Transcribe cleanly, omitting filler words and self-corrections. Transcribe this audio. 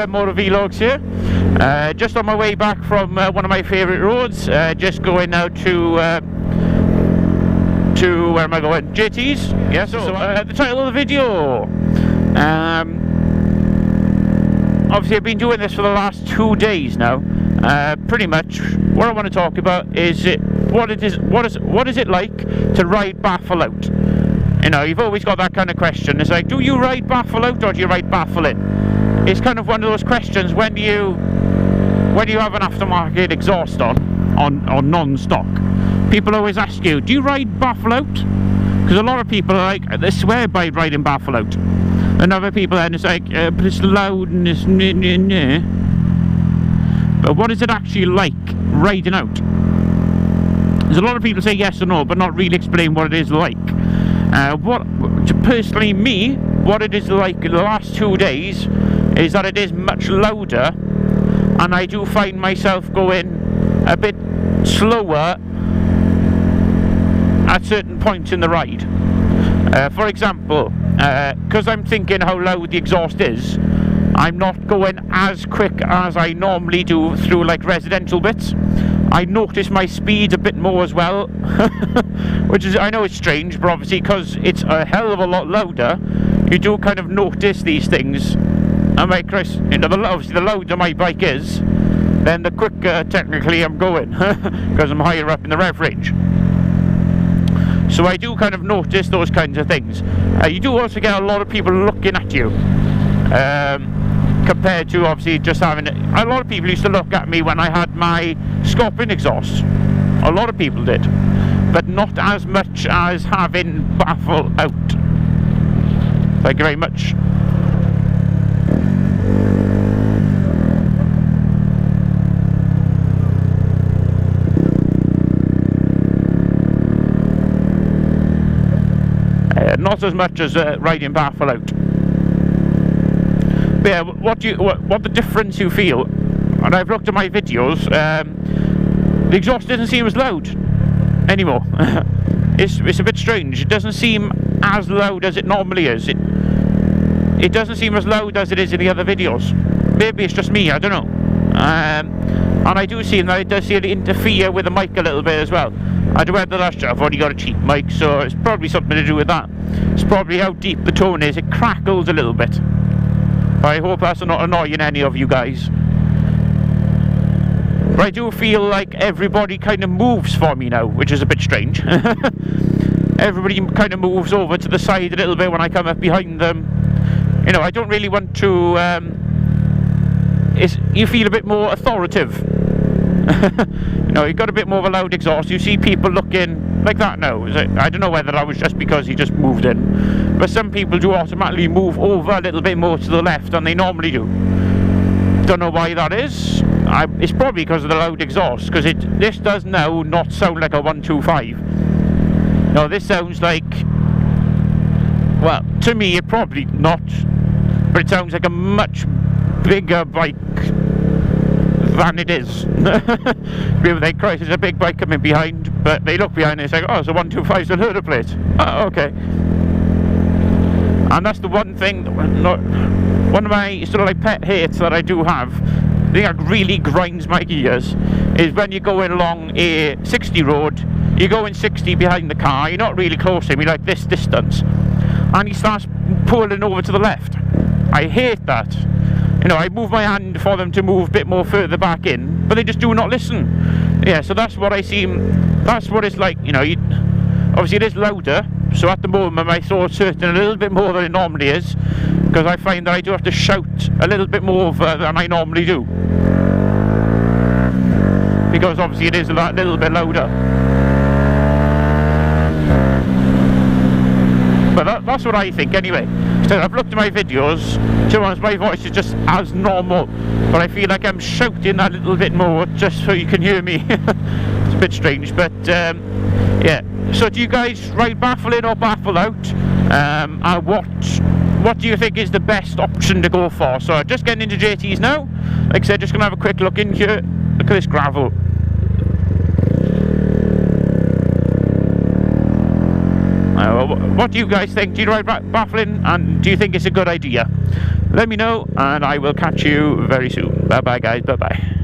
more vlogs here. Just on my way back from one of my favourite roads, just going now to where am I going? JT's. Yeah. So the title of the video. Obviously, I've been doing this for the last 2 days now. Pretty much, what I want to talk about is what is it like to ride Baffle out? You know, you've always got that kind of question. It's like, do you ride Baffle out or do you ride Baffle in? It's kind of one of those questions when you have an aftermarket exhaust on non-stock. People always ask you, do you ride Baffle out? Because a lot of people are like, they swear by riding Baffle out. And other people then it's like, but it's loud and it's nah. But what is it actually like riding out? There's a lot of people say yes or no, but not really explain what it is like. Personally, me, what it is like in the last 2 days is that it is much louder, and I do find myself going a bit slower at certain points in the ride. For example, because I'm thinking how loud the exhaust is, I'm not going as quick as I normally do through like residential bits. I notice my speed a bit more as well, which is, I know it's strange, but obviously because it's a hell of a lot louder, you do kind of notice these things. I'm like, Chris, you know, obviously the louder my bike is, then the quicker technically I'm going, because I'm higher up in the rev range. So I do kind of notice those kinds of things. You do also get a lot of people looking at you. Compared to obviously just having it. A lot of people used to look at me when I had my Scorpion exhaust. A lot of people did, but not as much as having Baffle out. Thank you very much. Not as much as riding Baffle out. But yeah, what the difference you feel, and I've looked at my videos, the exhaust doesn't seem as loud anymore. It's a bit strange. It doesn't seem as loud as it normally is. It doesn't seem as loud as it is in the other videos. Maybe it's just me, I don't know. And I do seem that it does seem to interfere with the mic a little bit as well. I don't know whether that's, I've already got a cheap mic, so it's probably something to do with that. It's probably how deep the tone is. It crackles a little bit. I hope that's not annoying any of you guys. But I do feel like everybody kind of moves for me now, which is a bit strange. Everybody kind of moves over to the side a little bit when I come up behind them. You know, I don't really want to... you feel a bit more authoritative. You know, you've got a bit more of a loud exhaust. You see people looking like that now. I don't know whether that was just because he just moved in, but some people do automatically move over a little bit more to the left than they normally do. Don't know why that is. It's probably because of the loud exhaust, because this does now not sound like a 125. No, this sounds like, well, to me it probably not, but it sounds like a much bigger bike than it is. People think, Christ, there's a big bike coming behind, but they look behind and they say, oh, it's a 125 cylinder plate. Oh, okay. And that's the one thing, one of my sort of like pet hates that I do have, the thing that really grinds my gears, is when you're going along a 60 road, you're going 60 behind the car, you're not really close to him, you're like this distance, and he starts pulling over to the left. I hate that. You know, I move my hand for them to move a bit more further back in, but they just do not listen. Yeah, so that's what that's what it's like, you know. Obviously it is louder, so at the moment my thoughts hurting a little bit more than it normally is, because I find that I do have to shout a little bit more than I normally do. Because obviously it is a little bit louder. But that's what I think anyway. So I've looked at my videos, to be honest, my voice is just as normal, but I feel like I'm shouting a little bit more just so you can hear me. It's a bit strange, but yeah. So do you guys ride Baffle in or Baffle out? And what do you think is the best option to go for? So just getting into JT's now. Like I said, just going to have a quick look in here. Look at this gravel. So what do you guys think? Do you ride baffling, and do you think it's a good idea? Let me know, and I will catch you very soon. Bye bye guys, bye bye.